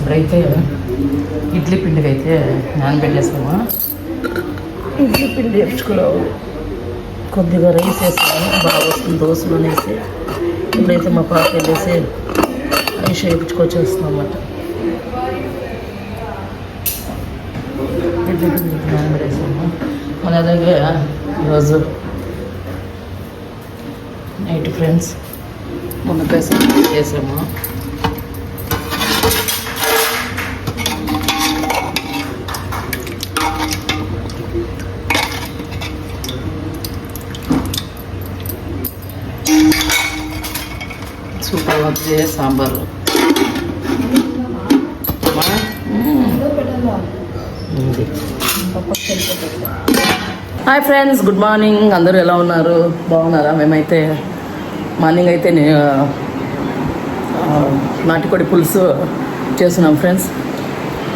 ఇప్పుడైతే ఇడ్లీ పిండికి అయితే నానబెట్టేస్తాము. ఇడ్లీ పిండి వేయించుకోవాలి. కొద్దిగా రైస్ వేస్తాము, బాగా వస్తుంది దోశలు అనేసి. ఇప్పుడైతే మా పాప వెళ్ళేసి రైస్ వేయించుకొచ్చేస్తాం అన్నమాట. ఇడ్లీ పిండి నానబెట్టేస్తాము. మన అలాగే ఈరోజు నైట్ ఫ్రెండ్స్ మొన్న పెసలు చేసాము. సూపర్ వచ్చే sambar. Hi friends, good morning. అందరూ ఎలా ఉన్నారు? బాగున్నారా? మేమైతే మార్నింగ్ అయితే నాటుకోడి పులుసు చేస్తున్నాం ఫ్రెండ్స్.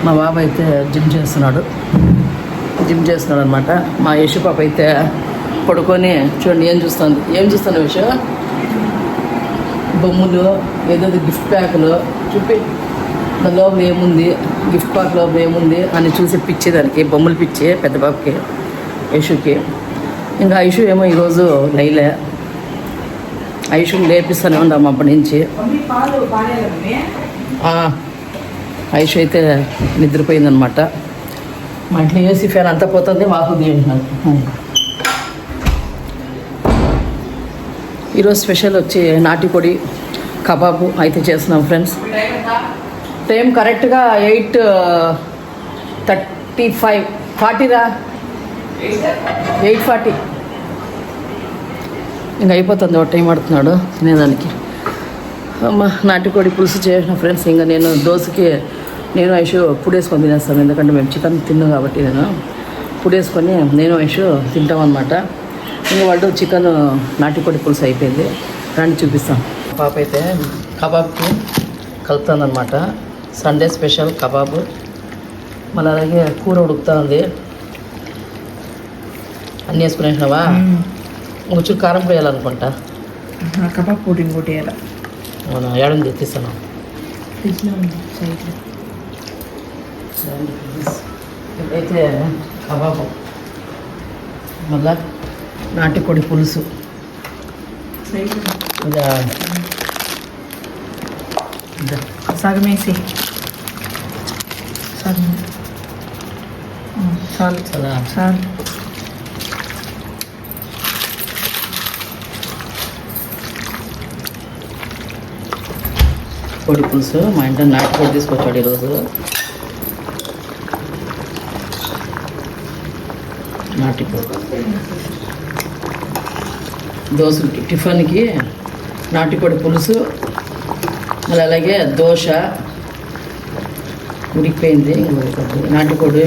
మా బాబు అయితే జిమ్ చేస్తున్నాడు అనమాట. మా యశు పాప అయితే పడుకొని చూడండి ఏం చూస్తాను విషయం, బొమ్మలు, ఏదో గిఫ్ట్ ప్యాకులు చూపి దాని లోపల ఏముంది, గిఫ్ట్ ప్యాక్ లోపల ఏముంది అని చూసి పిచ్చి, దానికి బొమ్మలు పిచ్చి పెద్ద బాబుకి యశుకి. ఇంకా ఐషు ఏమో ఈరోజు లైలే, ఐషుని లేపిస్తూనే ఉన్నాము అప్పటి నుంచి. ఐషు అయితే నిద్రపోయిందనమాట. మా ఇంట్లో ఏసీ ఫ్యాన్ అంతా పోతుంది, మాకు తీయంటున్నాను. ఈరోజు స్పెషల్ వచ్చి నాటుకోడి కబాబు అయితే చేస్తున్నాం ఫ్రెండ్స్. టైం కరెక్ట్గా 8:35 40రా 8:40 ఇంకా అయిపోతుంది. ఒక టైం పడుతున్నాడు తినేదానికి. అమ్మ నాటుకోడి పులుసు చేసిన ఫ్రెండ్స్. ఇంకా నేను దోశకి ఐషు పుడేసుకొని తినేస్తాను, ఎందుకంటే మేము చికెన్ తిన్నాం కాబట్టి నేను పుడేసుకొని ఐషు తింటామన్నమాట. ఇంకా వాళ్ళు చికెన్ నాటుకోడి పులుసు అయిపోయింది, రండి చూపిస్తాం. పాప అయితే కబాబ్కి కలుపుతుందన్నమాట. Sunday special kebab. మళ్ళీ అలాగే కూర ఉడుకుతా ఉంది. అన్నీ వేసుకునేసినావా? కొంచెం కారం వేయాలనుకుంటా. కబాబ్ పొడి ఇంకోటి వేయాలి. అవునా? ఏడుంది తీస్తాను. ఇప్పుడైతే కబాబు, మళ్ళా నాటుకోడి పులుసు. సగం వేసి చాలు చాలు. కోడి పులుసు మా ఇంట్లో నాటుకోడి తీసుకొచ్చాడు ఈరోజు. నాటుకోడి దోశలకి టిఫిన్కి నాటుకోడి పులుసు, మళ్ళీ అలాగే దోశ ఉడికిపోయింది. నాటుకోడి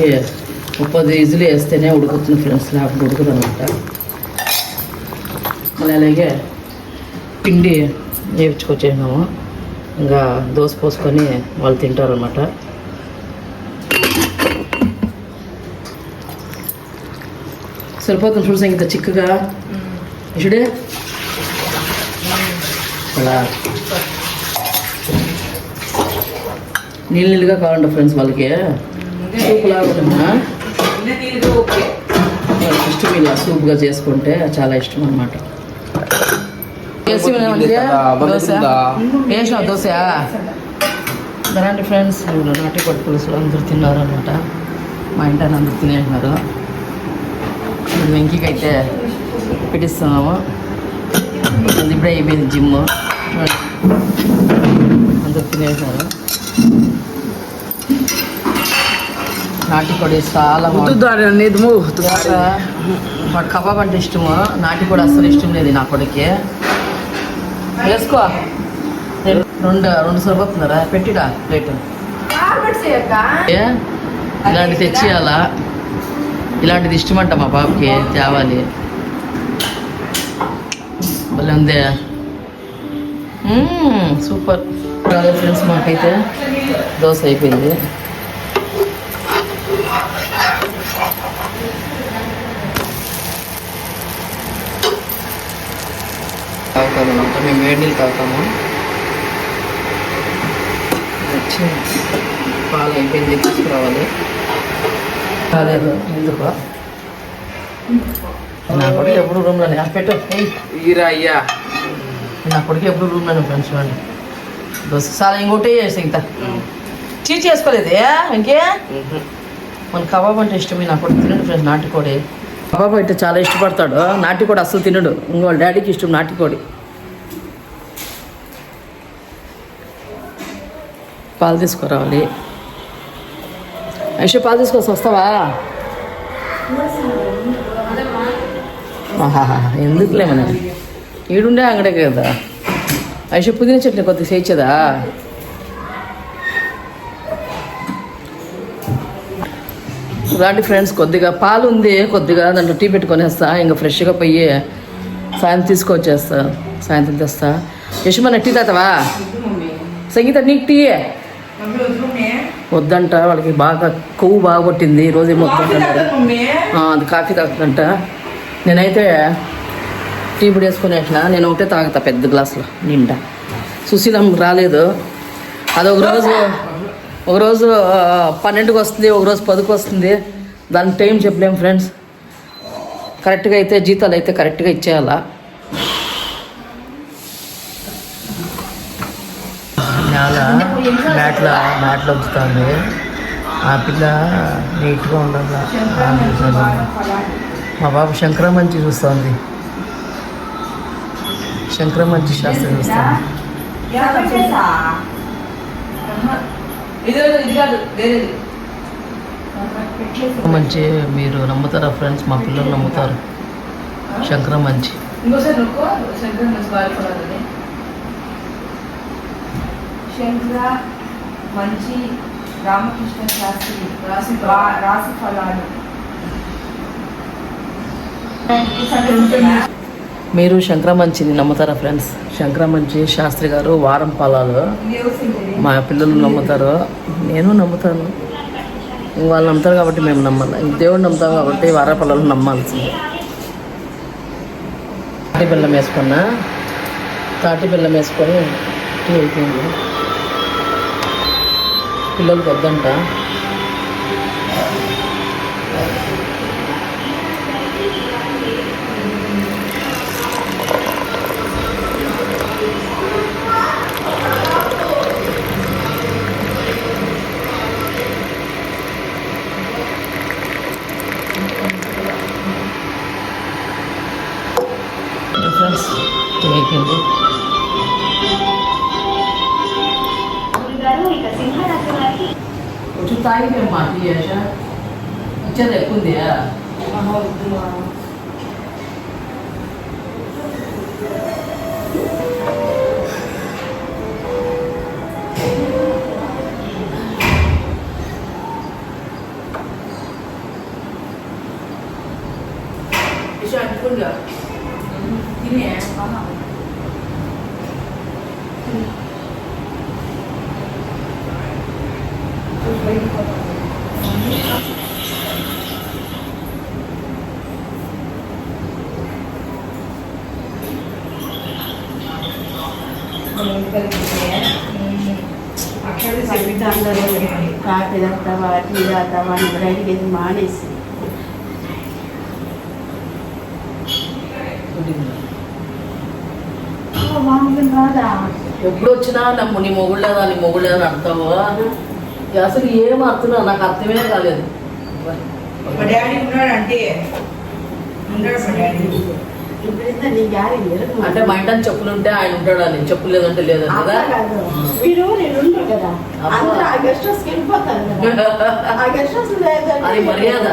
30 విజిల్ వేస్తేనే ఉడుకుతుంది ఫ్రెండ్స్, లేకపోతే ఉడుకుతుంది అనమాట. మళ్ళీ అలాగే పిండి వేయించుకొచ్చేసినాము. ఇంకా దోశ పోసుకొని వాళ్ళు తింటారు అనమాట. సరిపోతుంది చూడు ఇంత చిక్కగా ఇషుడే. అలా నీళ్ళుగా కావాలంట ఫ్రెండ్స్ వాళ్ళకి. సూప్ లాగా ఇష్టం, ఇలా సూప్గా చేసుకుంటే చాలా ఇష్టం అనమాట. వేసినావు దోశ రండి ఫ్రెండ్స్. నాటుకోడి పులుసులు అందరూ తిన్నారు అనమాట. మా ఇంటి అందరూ తినేసినారు. వెంకీకి అయితే పెట్టిస్తున్నాము. ఇప్పుడే అయిపోయింది జిమ్, అందరూ తినేసినారు. నాటుకోడి చాలా వాడు కబాబ్ అంటే ఇష్టము, నాటుకోడి అస్సలు ఇష్టం లేదు నా కొడుకి. వేసుకో, రెండు సరిపోతున్నారా? పెట్టిడా ప్లేట్. ఇలాంటివి తెచ్చియాలా, ఇలాంటిది ఇష్టమంట మా బాబుకి, తేవాలి. భలే ఉందే, సూపర్. ఫ్రెండ్స్ మాకైతే దోశ అయిపోయింది. తాగుతామన్నమాట, మేము వేడి నీళ్ళు తాగుతాము. వచ్చి పాలు అయిపోయింది, తీసుకురావాలి. కాలేదు ఎందుకు నా కొడుకు ఎప్పుడు రూమ్లోనే పెట్టు ఈరా అయ్యా. నా కొడుకు ఎప్పుడు రూమ్లోనే ఫ్రెండ్స్ చూడండి. దోశ చాలా ఇంకోటి చేసి ఇంకా చీజ్ చేసుకోలేదే ఇంకే. మన కబాబ్ అంటే ఇష్టమే నా కొడుకు తినడు ఫ్రెండ్స్. నాటుకోడి కబాబ్ అయితే చాలా ఇష్టపడతాడు. నాటుకోడి అస్సలు తినడు. ఇంకో వాళ్ళ డాడీకి ఇష్టం నాటుకోడి. పాలు తీసుకురావాలి. ఐషు పాలు తీసుకొస్తే వస్తావా? ఎందుకులే మన ఈడుండే అంగడే కదా. ఐషు పుదీనా చట్నీ కొద్దిగా చేయించదా? రాండి ఫ్రెండ్స్, కొద్దిగా పాలు ఉంది, కొద్దిగా దాంట్లో టీ పెట్టుకొనేస్తా. ఇంకా ఫ్రెష్గా పోయి సాయంత్రం తీసుకొచ్చేస్తా. సాయంత్రం తెస్తా. యశమన్న టీ తాతవా? సంగీత నీకు టీ వద్దంట. వాళ్ళకి బాగా కొవ్వు బాగా కొట్టింది. రోజు ఏమో వద్దంటారు. అది కాఫీ తాగుతుందంట. నేనైతే టీ పొడి వేసుకుని వేసిన. నేను ఒకటే తాగుతా పెద్ద గ్లాసులో నిండా. సుశీలం రాలేదు. అది ఒకరోజు 12కి వస్తుంది, ఒకరోజు 10కి వస్తుంది. దాని టైం చెప్పలేం ఫ్రెండ్స్. కరెక్ట్గా అయితే జీతాలు అయితే కరెక్ట్గా ఇచ్చేయాలా. నేల మ్యాట్లో వచ్చుతుంది. ఆ పిల్ల నీట్గా ఉండాలి. మా బాబు శంకరమంచి చూస్తుంది. శంకరమంచి శాస్త్రం చూస్తుంది. మంచి మీరు నమ్ముతారా ఫ్రెండ్స్? మా పిల్లలు నమ్ముతారు. శంకరమంచి శంకర మంచి రామకృష్ణ శాస్త్రి రాశి ఫలాలు. మీరు శంకరమంచిని నమ్ముతారా ఫ్రెండ్స్? శంకరమంచి శాస్త్రి గారు వారం ఫలాలు మా పిల్లలు నమ్ముతారు. నేను నమ్ముతాను. వాళ్ళు నమ్ముతారు కాబట్టి మేము నమ్మాలి. దేవుడు నమ్ముతాం కాబట్టి వార ఫలాలు నమ్మాల్సిందే. తాటి బెల్లం వేసుకున్నా. తాటి బెల్లం వేసుకొని టీ అయిపోయింది. పిల్లలకి వద్దంట. ఫ్రెండ్స్ టీ అయిపోయింది. కొంచెం తాగిపోయమ్మా టీ చేసా. ఇచ్చేది ఎక్కువ ఉంది. అనుకుంటా తినే కాఫీ తాగుతావా, టీ తాగుతావా అని బయటికి వెళ్ళి మానేసి రాదా. ఎప్పుడు వచ్చినా నమ్ము నీ మొగుళ్ళేదా నీ మొగుళ్ళేదని అర్థము. అసలు ఏం అర్థం నాకు అర్థమే కాలేదు. మా డాడీ ఉన్నాడు అంటే ఉన్నాడు మా డాడీ. ఇప్పుడైతే నీ గారి అంటే మా ఇంటి చెప్పులు ఉంటే ఆయన ఉంటాడు అని, చెప్పులు లేదంటే లేదని కదా. మీరు నేను ఉండరు కదా, అందరూ ఆ గెస్ట్ హౌస్కి వెళ్ళిపోతారు కదా. ఆ గెస్ట్ హౌస్ అది మర్యాద,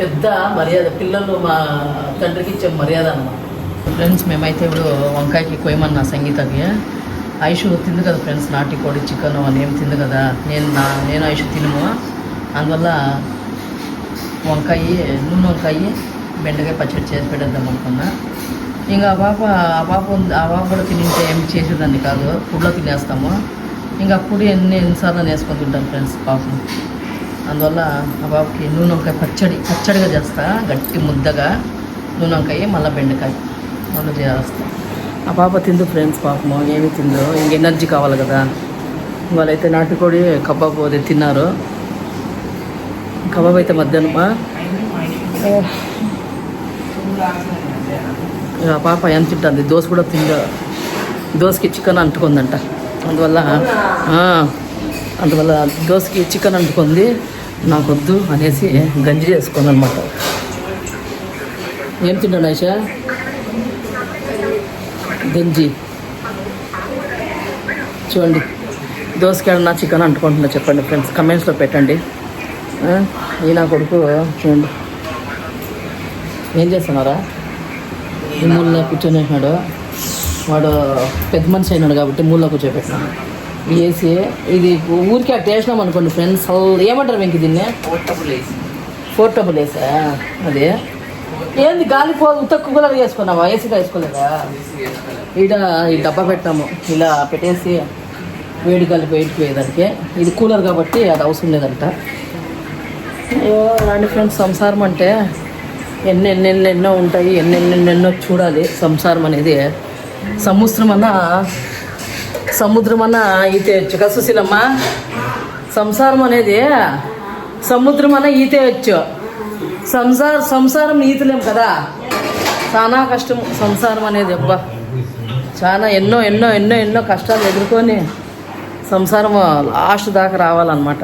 పెద్ద మర్యాద. పిల్లలు మా తండ్రికి ఇచ్చే మర్యాద అన్నమాట. ఫ్రెండ్స్ మేమైతే ఇప్పుడు వంకాయకి కొయ్యమన్నా సంగీతకి. ఐషు తింది కదా ఫ్రెండ్స్, నాటుకోడి చికెన్ అని ఏం తింది కదా. నేను ఐషు తినము. అందువల్ల నూనె వంకాయ బెండకాయ పచ్చడి చేసి పెట్టేద్దాం అనుకున్నా. ఇంకా ఆ పాప కూడా తింటే ఏం చేసేదాన్ని కాదు, ఫుడ్లో తినేస్తాము. ఇంకా అప్పుడు ఎన్నిసార్లు వేసుకొని తింటాను ఫ్రెండ్స్ పాపం. అందువల్ల ఆ పాపకి నూనె వంకాయ పచ్చడిగా చేస్తా, గట్టి ముద్దగా నూనె వంకాయ మళ్ళీ బెండకాయ మళ్ళీ చేస్తా. ఆ పాప తిందు ఫ్రెండ్స్, పాపము ఏమి తిందో. ఇంక ఎనర్జీ కావాలి కదా. వాళ్ళైతే నాటుకోడి కబాబ్ అది తిన్నారు. కబాబ్ అయితే మధ్యాహ్నమా పాప ఏం తింటుంది, దోశ కూడా తిందా, దోశకి చికెన్ అంటుకుందంట. అందువల్ల దోశకి చికెన్ అంటుకుంది, నాకొద్దు అనేసి గంజి చేసుకుంది అనమాట. ఏం తింటాడు ఆయిషా? గంజి. చూడండి, దోశకేడన్నా చికెన్ అంటుకుంటుందో చెప్పండి ఫ్రెండ్స్, కమెంట్స్లో పెట్టండి. ఈ నా కొడుకు చూడండి ఏం చేస్తున్నారా, ఈ మూలలో కూర్చొనేసినాడు. వాడు పెద్ద మనిషి అయినాడు కాబట్టి మూలలో కూర్చోబెట్టినాడు. వేసి ఇది ఊరికే అట్ట వేసినాం అనుకోండి ఫ్రెండ్స్, ఏమంటారు వెంకి దీన్ని? పోర్టబుల్ వేసా. అది ఏంది గాలి ఉత్తక్కు కూడా వేసుకున్నావా? ఏసీగా వేసుకోలేదా? ఈడ ఈ డబ్బా పెట్టాము, ఇలా పెట్టేసి వేడి గాలి బయటికి పోయేదానికి. ఇది కూలర్ కాబట్టి అది అవసరం లేదంట. అలాంటి ఫ్రెండ్స్, సంసారం అంటే ఎన్నెన్నెన్నెన్నో ఉంటాయి, ఎన్నెన్నెన్నెన్నో చూడాలి. సంసారం అనేది సముద్రం అన్నా ఈతే వచ్చు కదా సుశీలమ్మ. సంసారం అనేది సముద్రం అన్నా ఈతే వచ్చు, సంసారం ఈతలేం కదా. చాలా కష్టం సంసారం అనేది. అబ్బా, చాలా ఎన్నో ఎన్నో ఎన్నో ఎన్నో కష్టాలు ఎదుర్కొని సంసారం లాస్ట్ దాకా రావాలన్నమాట.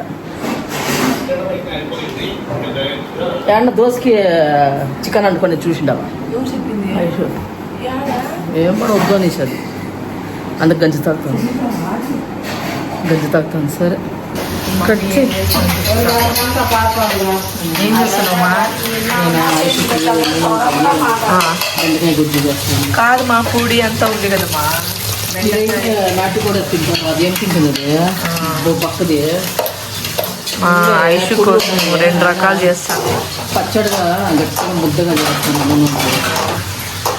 ఏమన్నా దోశకి చికెన్ అనుకొని చూసిండావా? ఏమో వద్దు అనేసి అది అందుకు గంజి తాగుతాను. సరే కట్ చేయి. ఏం చేస్తున్నామా? బెండకాయ గుజ్జు చేస్తాను. కాదు మా పూడి అంతా ఉంది కదమ్మా. నాటు కూడా తింటాను. అది ఏం తింటుంది? అది పక్కది మా ఐషు కోసం 2 రకాలు చేస్తాను. పచ్చడిగా గట్టిగా ముద్దగా చేస్తాను.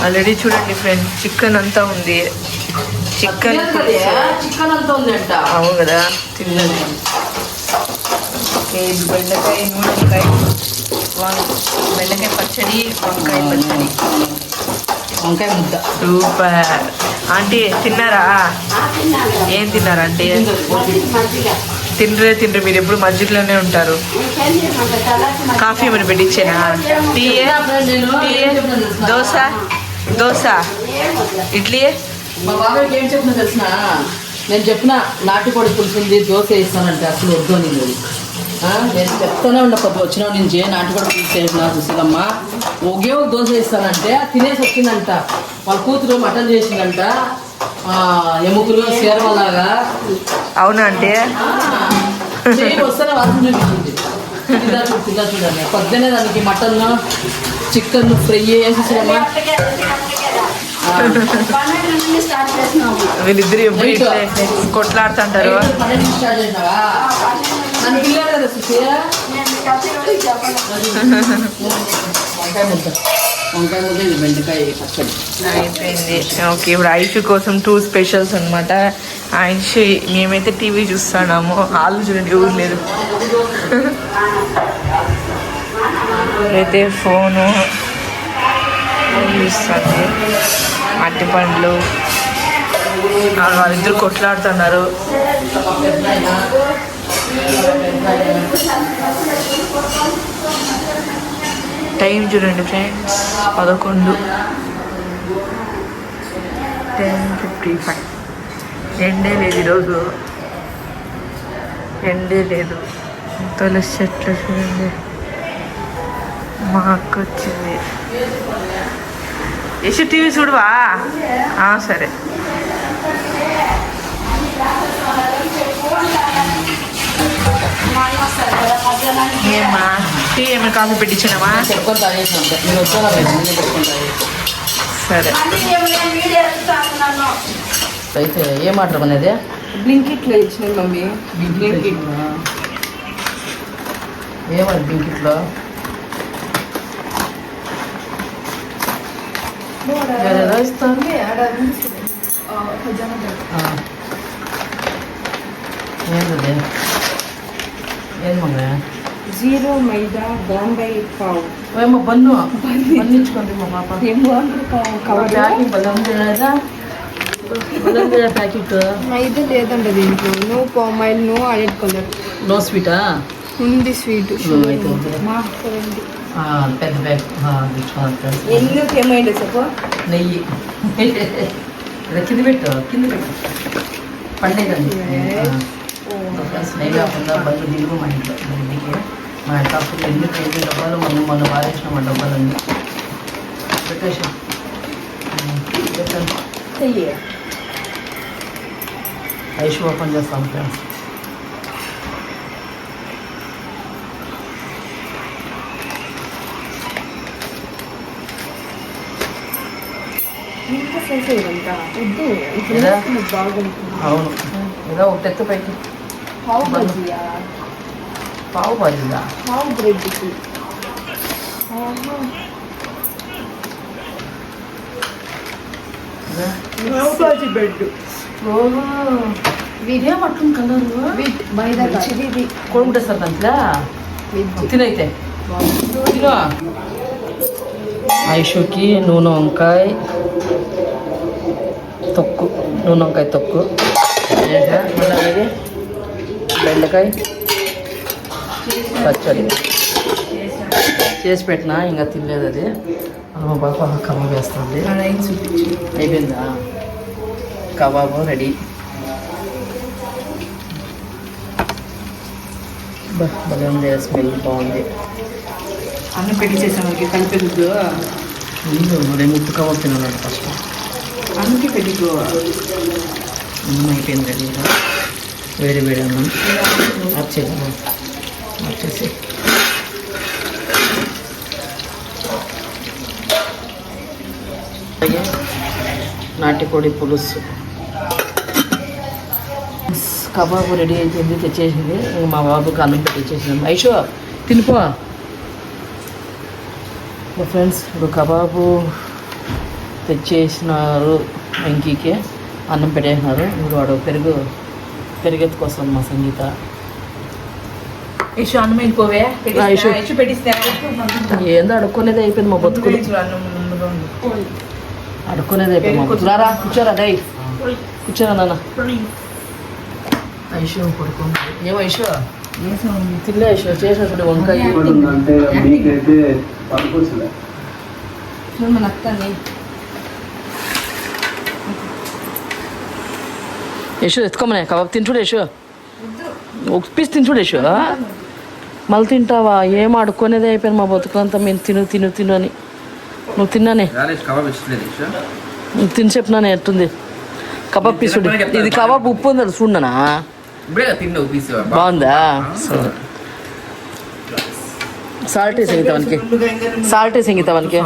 ఆల్రెడీ చూడండి ఫ్రెండ్స్, చికెన్ అంతా ఉంది. చికెన్ అంతా ఉంది అంట. అవును కదా, తిన్నది. బెండకాయ నూనెకాయ, బెండకాయ పచ్చడి, వంకాయ పచ్చడి, వంకాయ ముద్ద. సూపర్. ఆంటీ తిన్నారా? ఏం తిన్నారా ఆంటీ? తినరే మీరు ఎప్పుడు మధ్యలోనే ఉంటారు. కాఫీ ఏమైనా పెట్టించేనా? దోశ ఇడ్లీ. మా బాబాయ్కి ఏం చెప్పినా తెలిసిన, నేను చెప్పిన నాటుకోడి పులుసు ఉంది, దోశ వేస్తానంటే అసలు వద్దు అని. నేను చెప్తానే ఉండ పొద్దు వచ్చిన నుంచి నాటుకోడి పులుసు వేసిన సుశీలమ్మ, ఒకే ఒక దోశ వేస్తానంటే తినేసి వచ్చిందంట. వాళ్ళ కూతురు మటన్ చేసిందంట, ఎముకలు సేరవలాగా. అవునా అంటే వస్తేనే వాసన చూపించింది. చూడండి, పొద్దునే దానికి మటన్ చికెన్ ఫ్రై వేసేసామా. వీళ్ళిద్దరు ఎప్పుడు కొట్లాడుతుంటారు. స్టార్ట్ చేసినావా? నన్ను పిల్లలు కదా సుశీ. వంకాయ ముద్ద, ఇది బెండకాయ పచ్చడి అయిపోయింది. ఓకే, ఇప్పుడు ఐషు కోసం 2 స్పెషల్స్ అనమాట. ఐషు మేమైతే టీవీ చూస్తున్నాము, వాళ్ళు చూడండి ఎవరు లేదు. అయితే ఫోను చూస్తుంది, అట్టి పండ్లు. వాళ్ళిద్దరు కొట్లాడుతున్నారు. టైం చూడండి ఫ్రెండ్స్, 10:55. ఎండే లేదు ఈరోజు, ఎండే లేదు. తులసి చెట్లు చూడండి. మా అక్క వచ్చింది. యశు టీవీ చూడవా? సరే. ఏమా టీ ఏమైనా కాఫీ పెట్టించానమ్మా? సరే. అయితే ఏం ఆర్డర్ అనేది? బ్లింకిట్లో ఇచ్చినాయి మమ్మీ. బ్లింకిట్ ఏమది? బ్లింకిట్లో ఇస్తాను. ఏంటది? ఏం మమ్మీ? 0 మైదా బాంబే పావు. ఏమో బన్నిచ్చుకోండి మా పాప. ఏం బాగుంటుంది కవర్. ప్యాకింగ్ బలం తినేదా? ప్యాకెట్ అయితే లేదంట దీంట్లో no palm oil no added colour no స్వీటా ఉంది స్వీట్ అయితే వద్దులే. పెద్ద బ్యాగ్ ఎందుకు ఏమైంది చెప్పు నెయ్యి కింద పెట్టు పండేదండి నెయ్యి కాకుండా బళ్ళు దిగు మా ఇంట్లో మా ఇంట్లో అప్పుడు ఎందుకు ఎన్ని డబ్బాలు మొన్న వారేసినాం ఆ డబ్బాలన్నీ పెట్టేసాం ఐష్ ఓపెన్ చేస్తాం ఫ్రెండ్స్ ఇంకా సైజ్ ఇదంతా వద్దు ఏదా? బాగుంటుంది అవును ఏదో ఒక ఎత్తు పైకి పావు బజ్జియా పావు బాజీగా పావు బ్రెడ్కి పావు బాజీ బ్రెడ్ ఓహో ఇదే పట్టుకుని కలరు విత్ మైదా ఇది కొడుకుంటే సార్ దాంట్లో తినైతే తినో ఐషుకి నూనె వంకాయ తొక్కు నూనె వంకాయ తొక్కు మళ్ళీ బెండకాయ పచ్చడి చేసి పెట్టినా ఇంకా తినలేదు అది మా పాప కబాబ్ వేస్తుంది అయిపోయిందా కబాబు రెడీ భలే ఉంది స్మెల్ బాగుంది అన్నం పెట్టి చేసాము కలిపేది మరి ముట్టు కబాబ్ తినాలంట ఫస్ట్ అన్నంకి పెట్టుకో అన్నం అయిపోయింది రెడీగా వేడి వేడి అన్నం వచ్చేసి అలాగే నాటికోడి పులుసు కబాబు రెడీ అయిపోయింది తెచ్చేసింది ఇంక మా బాబుకి అన్నం పెట్టించేసింది ఐషో తినిపో మా ఫ్రెండ్స్ ఇప్పుడు కబాబు తెచ్చేసినారు వెంకీకి అన్నం పెట్టేసినారు ఇప్పుడు వాడు పెరుగెత్తుకొస్తాం మా సంగీత ఇషు అన్నం వెళ్ళిపోవే ఇషు. ఇషు పెట్టిస్తే ఏందో అడుక్కునేది అయిపోయింది మా బతుకులు అడుక్కునేది అయిపోయింది మా బతుకులు రారా కూర్చోరా డై కూర్చోరా నాన్న ఐషు పడుకోండి ఏమో ఐషు తిల్లే ఐషు చేసినప్పుడు వంకాయ అంటే మీకైతే పనుకోవచ్చులే మన అక్కని యశు ఎత్తుకోమనే కబాబ్ తింటుడు యశు ఒక పీస్ తింటుడు యశు మళ్ళీ తింటావా ఏం అడుక్కునేది అయిపోయింది మా బతుకులంతా మేము తిను అని నువ్వు తిన్నానే నువ్వు తిని చెప్పినానే ఎట్టుంది కబాబ్ పీసుడు ఇది కబాబ్ ఉప్పు ఉంది అది చూడనా బాగుందా సరే సాల్ట్ వేసి సంగీతానికి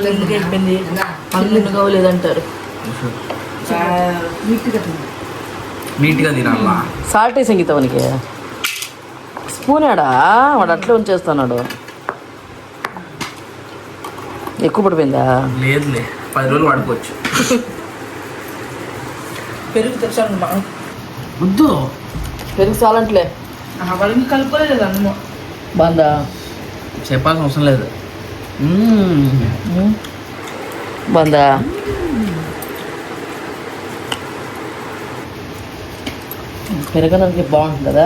ఎందుకు అయిపోయింది అల్లు కావలేదంటారు నీట్గా తినాలా సాల్ట్ వేసి సంగీతానికి స్పూన్ ఆడా వాడు అట్లా ఉంచేస్తున్నాడు ఎక్కువ పడిపోయిందా లేదులే 10 రోజులు వాడుకోవచ్చు పెరుగు తెచ్చాను మా వద్దు పెరుగు చాలంట్లే వాళ్ళని కలుపుకోలేదు అన్నమో బాగుందా చెప్పాల్సిన అవసరం లేదు బాగుందా పెరగడానికి బాగుంటుంది కదా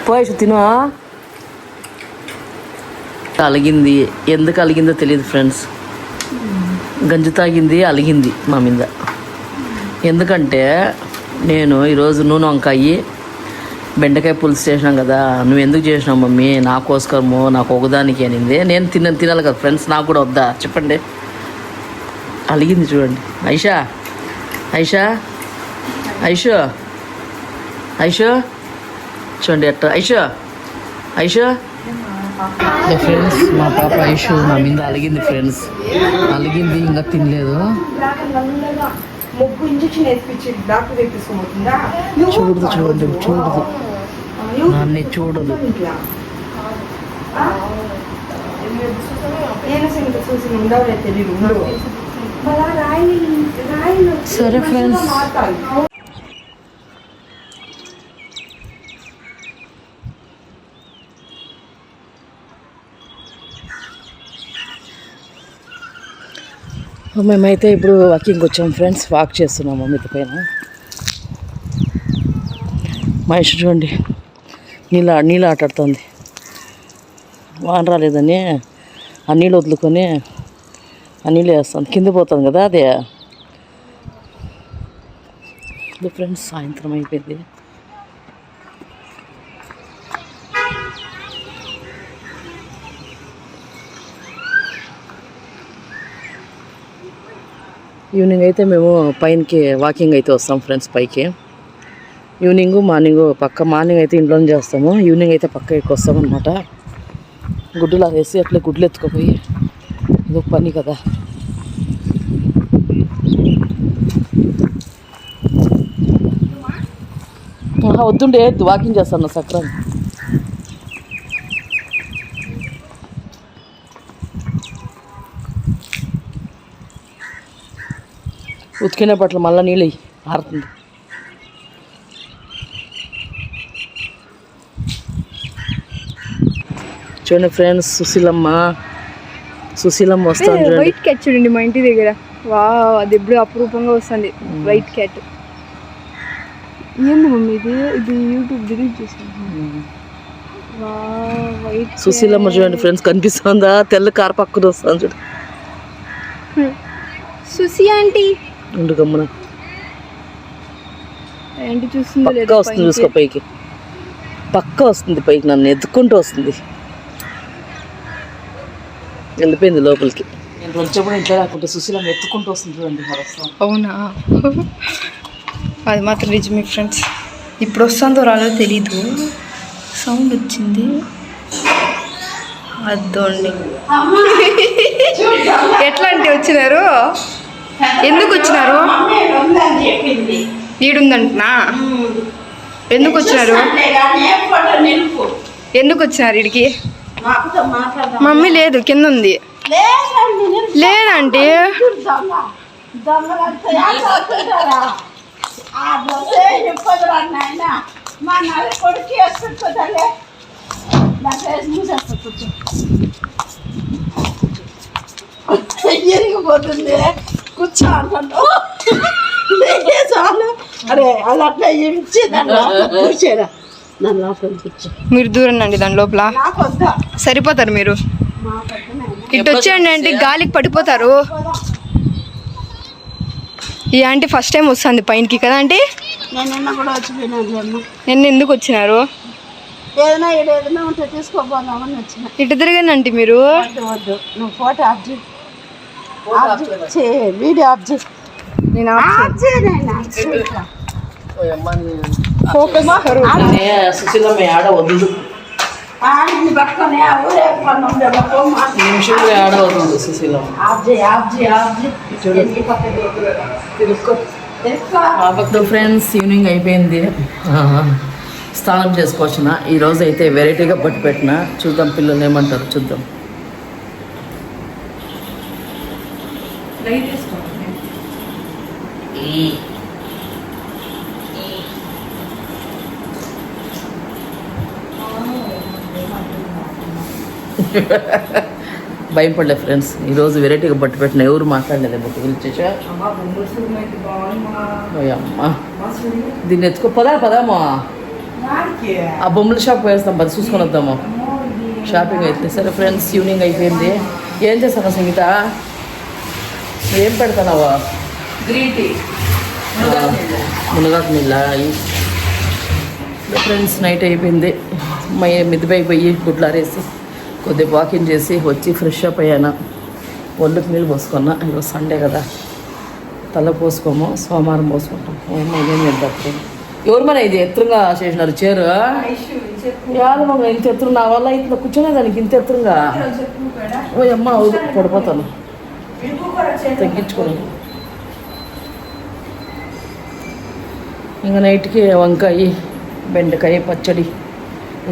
పోయేసి తిను అలిగింది ఎందుకు అలిగిందో తెలియదు ఫ్రెండ్స్ గంజి తాగింది అలిగింది మా మీద ఎందుకంటే నేను ఈరోజు నూనె వంకాయి బెండకాయ పులుసు చేసినాం కదా నువ్వు ఎందుకు చేసినావు మమ్మీ నా కోసము నాకు ఒకదానికి అనింది నేను తినాలి కదా ఫ్రెండ్స్ నాకు కూడా వద్దా చెప్పండి అలిగింది చూడండి ఐషా ఐషా ఐషు ఐషు చూడండి అట్ట ఐషు ఫ్రెండ్స్ మా పాప ఐషు నా మీద అలిగింది ఫ్రెండ్స్ అలిగింది ఇంకా తినలేదు ముగ్గు ఇంజక్షన్ వేసి డాక్టర్ తెప్పించుకోబోతుందా చూడదు నన్ను చూడదు నేను సంగీత చూసి ఉండవులే తెలియదు సరే ఫ్రెండ్స్ మేమైతే ఇప్పుడు వాకింగ్కి వచ్చాము ఫ్రెండ్స్. వాక్ చేస్తున్నాము మిద్ద పైన. మహేష్ చూడండి నీళ్ళు ఆటాడుతుంది. వాన రాలేదని ఆ నీళ్ళు వదులుకొని ఆ నీళ్ళు వేస్తాను, కింద పోతుంది కదా అదే. ఇది ఫ్రెండ్స్ సాయంత్రం అయిపోయింది. ఈవినింగ్ అయితే మేము పైనకి వాకింగ్ అయితే వస్తాం ఫ్రెండ్స్ పైకి. ఈవినింగ్ మార్నింగ్ పక్క మార్నింగ్ అయితే ఇంట్లోనే చేస్తాము, ఈవినింగ్ అయితే పక్క ఎక్కి వస్తామన్నమాట. గుడ్డులా వేసి అట్లా గుడ్లు ఎత్తుకుపోయి ఇదొక పని కదా. వద్దుండే వాకింగ్ చేస్తాను సక్రం. ఉతికిన బట్టలు మళ్ళీ నీళ్ళు ఆరుతుంది. చూడండి ఫ్రెండ్స్, సుశీలమ్మ వస్తాను చూడండి. వైట్ క్యాట్ చూడండి మా ఇంటి దగ్గర. వా, అది ఎప్పుడు అపురూపంగా వస్తుంది వైట్ క్యాట్. ఏంది మమ్మీ ఇది యూట్యూబ్ డిలీట్ చేసాను. వైట్ సుశీలమ్మ చూడండి ఫ్రెండ్స్, కనిపిస్తుందా? తెల్ల కారు పక్కన వస్తాను చూడు. సుసి ఆంటీ ఉండు గమ్మున. ఆంటీ చూస్తుందో పక్క వస్తుంది, చూసుకో పైకి. పక్క వస్తుంది పైకి, నన్ను ఎత్తుకుంటూ వస్తుంది. వెళ్ళిపోయింది లోపలికి. నేను వచ్చేప్పుడు ఇంట్లో రాకుంటే సుశీలమ్మ ఎత్తుకుంటూ వస్తుంది చూడండి. అవునా, అది మాత్రం నిజమే ఫ్రెండ్స్. ఇప్పుడు వస్తుందో రాలో తెలీదు, సౌండ్ వచ్చింది. అదోండి ఎట్లా అంటే వచ్చినారు, ఎందుకు వచ్చినారు? ఈడుందంటున్నా. ఎందుకు వచ్చినారు? ఎందుకు వచ్చినారు ఇడికి? మమ్మీ లేదు, కింద ఉంది. లేదంటే ఎరిగిపోతుంది. కూర్చో అంటాను. చాలు. అరే అది అట్లా కూర్చోరా. నన్ను లోపల కూర్చో. మీరు దూరం అండి దాని లోపల సరిపోతారు. మీరు ఇటు వచ్చేయండి అంటే గాలికి పడిపోతారు. ఈ ఆంటీ ఫస్ట్ టైం వస్తుంది పైనకి కదా ఆంటీ? నేను నిన్న కూడా వచ్చిపోయినాను. నిన్న ఎందుకు వచ్చినారు? ఏదైనా ఉంటే తీసుకోపోదామని వచ్చిన. ఇటు తిరగండి ఆంటీ మీరు. వద్దు, నువ్వు ఫోటో ఆఫ్ చేయి, వీడియో ఆఫ్ చేయి. నేను సుశీలమ్మ ఆడ వద్దు, పట్టుకొని నిమిషంలో ఆడ వద్దు సుశీలమ్మ. ఫ్రెండ్స్ ఈవినింగ్ అయిపోయింది, స్నానం చేసుకోవచ్చిన. ఈరోజు అయితే వెరైటీగా బట్టు పెట్టిన. చూద్దాం పిల్లలు ఏమంటారు చూద్దాం. భయపడలే ఫ్రెండ్స్, ఈరోజు వెరైటీగా బట్టు పెట్టిన. ఎవరు మాట్లాడలేదు బట్టు పిలిచేసా. అమ్మా దీన్ని ఎత్తుకో. పదామా ఆ బొమ్మల షాప్ వేస్తాం, పది చూసుకొని వద్దాము. షాపింగ్ అయితే సరే ఫ్రెండ్స్. ఈవినింగ్ అయిపోయింది. ఏం చేస్తాను సంగీత? ఏం పెడతానావా? గ్రీన్ టీ, మునగాకు నీళ్ళ ఫ్రెండ్స్. నైట్ అయిపోయింది, మిద్దెపైకి పోయి గుడ్లు ఆరేసి కొద్దిగా వాకింగ్ చేసి వచ్చి ఫ్రెష్ అప్ అయ్యాను. ఒళ్ళుకి నీళ్ళు పోసుకున్నా. ఈరోజు సండే కదా, తల పోసుకోము, సోమవారం పోసుకుంటాం. ఏం చేద్దాం. ఎవరు మన ఇది ఎత్తుగా చేసినారు చీర? యాదమ్మ ఇంత ఎత్తురు నా వల్ల ఇట్లా కూర్చునే దానికి ఇంత ఎత్తురుగా. ఓ అమ్మ పడిపోతాను, తగ్గించుకోండి. ఇంకా నైట్కి వంకాయ బెండకాయ పచ్చడి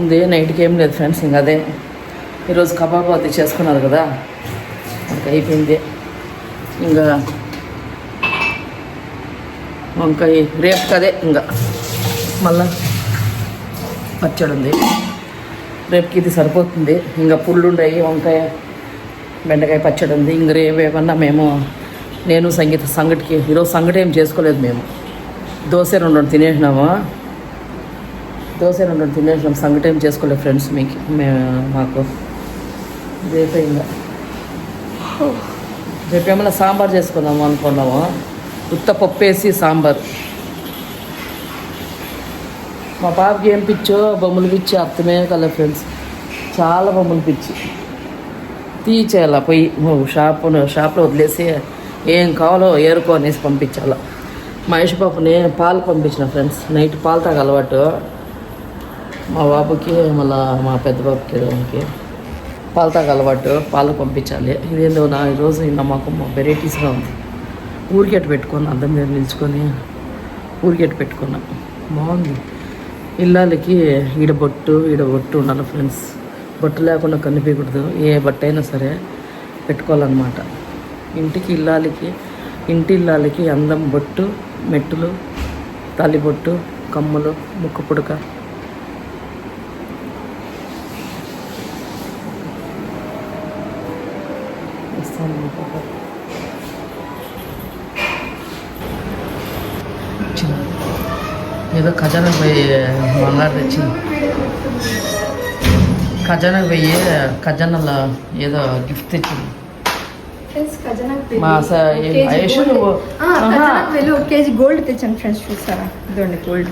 ఉంది. నైట్కి ఏం లేదు ఫ్రెండ్స్, ఇంకా అదే. ఈరోజు కబాబ్ అది చేసుకున్నారు కదా, అది అయిపోయింది. ఇంకా వంకాయ రేపు కదే, ఇంకా మళ్ళా పచ్చడి ఉంది. రేపుకి ఇది సరిపోతుంది. ఇంకా పుల్లు ఉన్నాయి, వంకాయ బెండకాయ పచ్చడి ఉంది. ఇంక రేపు ఏమన్నా మేము నేను సంగీత సంగటికి ఈరోజు సంగటి ఏం చేసుకోలేదు మేము. దోశ 2 తినేసినాము. సంగటి ఏం చేసుకోలేదు ఫ్రెండ్స్. మాకు రేపేమన్నా సాంబార్ చేసుకుందాము అనుకున్నాము. ఉత్త పప్పు వేసి సాంబార్. మా పాపకి ఏం పిచ్చో బొమ్మలు పిచ్చి అర్థమే కదా ఫ్రెండ్స్. చాలా బొమ్మలు పిచ్చి. తీసేయాల పోయి షాప్లో వదిలేసి ఏం కావాలో ఏరుకో అనేసి పంపించాల. మహేష్ పాపని పాలు పంపించిన ఫ్రెండ్స్. నైట్ పాలు తాగ అలవాటు మా బాబుకి, మళ్ళీ మా పెద్ద బాబుకి పాలు తాగ అలవాటు. పాలు పంపించాలి. ఇదేందో ఈరోజు నమ్మకం వెరైటీస్గా ఉంది. ఊరికెట్టు పెట్టుకొని అద్దం మీద నిల్చుకొని ఊరికెట్టు పెట్టుకున్నా. బాగుంది. ఇల్లాలకి ఈడ బొట్టు ఉండాలి ఫ్రెండ్స్. బొట్టు లేకుండా కనిపించకూడదు. ఏ బట్ట అయినా సరే పెట్టుకోవాలన్నమాట. ఇంటి ఇల్లాలకి అందం బొట్టు, మెట్టులు, తాలిబొట్టు, కమ్మలు, ముక్కు పుడక. ఏదో ఖజానాకు పోయి బంగారు తెచ్చింది. ఖజానాకు పోయి ఖజానాలో ఏదో గిఫ్ట్ తెచ్చింది. మా ఆయుష్ నువ్వు కేజీ గోల్డ్ తెచ్చాను ఫ్రెండ్స్. చూస్తారా ఇదండి గోల్డ్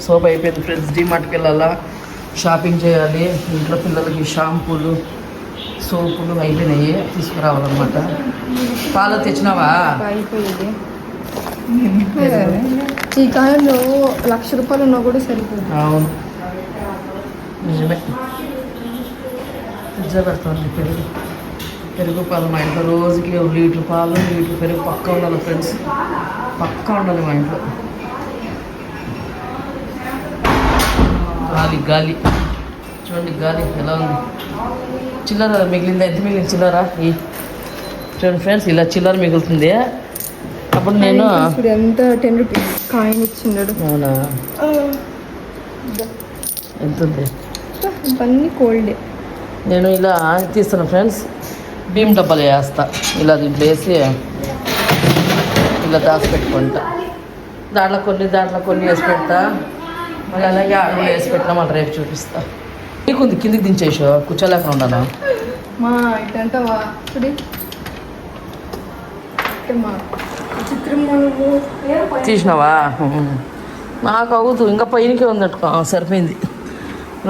సోప్ అయిపోయింది ఫ్రెండ్స్. డీమార్ట్కి వెళ్ళాలా, షాపింగ్ చేయాలి. ఇంట్లో పిల్లలకి షాంపూలు, సోపులు అయిపోయినాయి, తీసుకురావాలన్నమాట. పాలు తెచ్చినావా? అయిపోయేది. ఈ కాలంలో 1,00,000 రూపాయలు ఉన్నా కూడా సరిపోదు. అవును, నిజమే. ఫ్రిడ్జ్లో పెడతాను పెరుగు పాలు. మా ఇంట్లో రోజుకి 1 లీటర్ పాలు, 1 లీటర్ పెరుగు పక్కా ఉండాలి ఫ్రెండ్స్. పక్కా ఉండాలి మా ఇంట్లో. గాలి చూడండి, గాలి ఎలా ఉంది. చిల్లర మిగిలిందా? ఎంత మిగిలింది చిల్లర? చూడండి ఫ్రెండ్స్, ఇలా చిల్లర మిగులుతుంది. అప్పుడు నేను ఎంత 10 రూపీస్ కాయిన్ ఇచ్చిన్నాడు. అవునా? ఎంత ఉంది? ఇవన్నీ కోల్డే. నేను ఇలా తీస్తాను ఫ్రెండ్స్. భీమ్ డబ్బాలు వేస్తా. ఇలా దీంట్లో వేసి ఇలా దాచి పెట్టుకుంటా. దాంట్లో కొన్ని వేసి పెడతా. మళ్ళీ అలాగే అడుగులు వేసి పెట్టినా మళ్ళీ రేపు చూపిస్తా. నీకుంది కిందికి దించేసో, కూర్చోలేకుండా ఉన్నాను. మా ఇటంటావా చూడి చిత్రం తీసినావా? నాకు అవుతూ ఇంకా పైనకే ఉందట్టుకో. సరిపోయింది.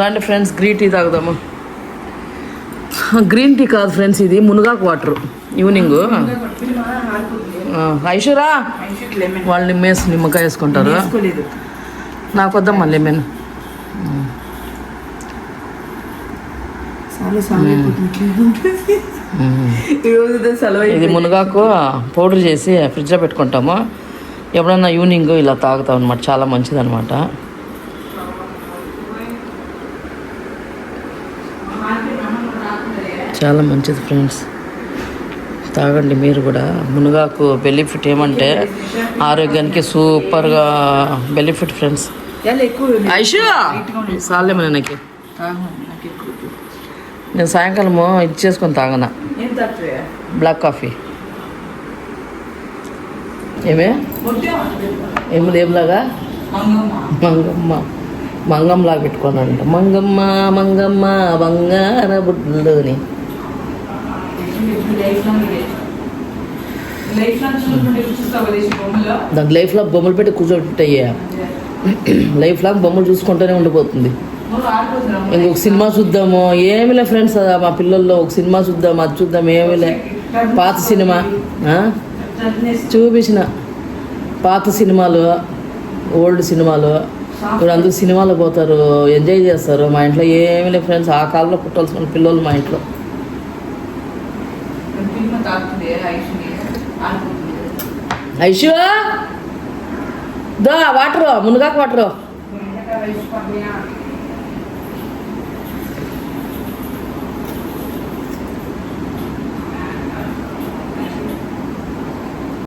రండి ఫ్రెండ్స్, గ్రీన్ టీ తాగుదాము. గ్రీన్ టీ కాదు ఫ్రెండ్స్, ఇది మునగాకు వాటర్. ఈవినింగ్ ఐషురా వాళ్ళు నిమ్మకాయ వేసుకుంటారు. నాకు వద్దమ్మా లెమన్. ఇది మునగాకు పౌడర్ చేసి ఫ్రిడ్జ్లో పెట్టుకుంటాము. ఎప్పుడన్నా ఈవినింగ్ ఇలా తాగుతాం అనమాట. చాలా మంచిది అనమాట. చాలా మంచిది ఫ్రెండ్స్, తాగండి మీరు కూడా. మునగాకు బెనిఫిట్ ఏమంటే ఆరోగ్యానికి సూపర్గా బెనిఫిట్ ఫ్రెండ్స్. ఐషు సాలేమని నాకు నేను సాయంకాలము ఇది చేసుకొని తాగనా బ్లాక్ కాఫీ. ఏమిలాగా మంగమ్మలాగా పెట్టుకోనంట. మంగమ్మ బంగార బుడ్లోని దానికి లైఫ్ లాంగ్ బొమ్మలు పెట్టి కూర్చోబెట్టాయ్యా. లైఫ్ లాంగ్ బొమ్మలు చూసుకుంటూనే ఉండిపోతుంది. ఇంకొక సినిమా చూద్దాము, ఏమిలే ఫ్రెండ్స్. మా పిల్లల్లో ఒక సినిమా చూద్దాం, అది చూద్దాం, ఏమిలే. పాత సినిమా చూపించిన, పాత సినిమాలు, ఓల్డ్ సినిమాలు. ఇప్పుడు అందరూ సినిమాలు పోతారు, ఎంజాయ్ చేస్తారు. మా ఇంట్లో ఏమిలే ఫ్రెండ్స్. ఆ కాలంలో పుట్టాల్సిన పిల్లలు మా ఇంట్లో. ఐషు దా వాటరు, మునగాకు వాటరు.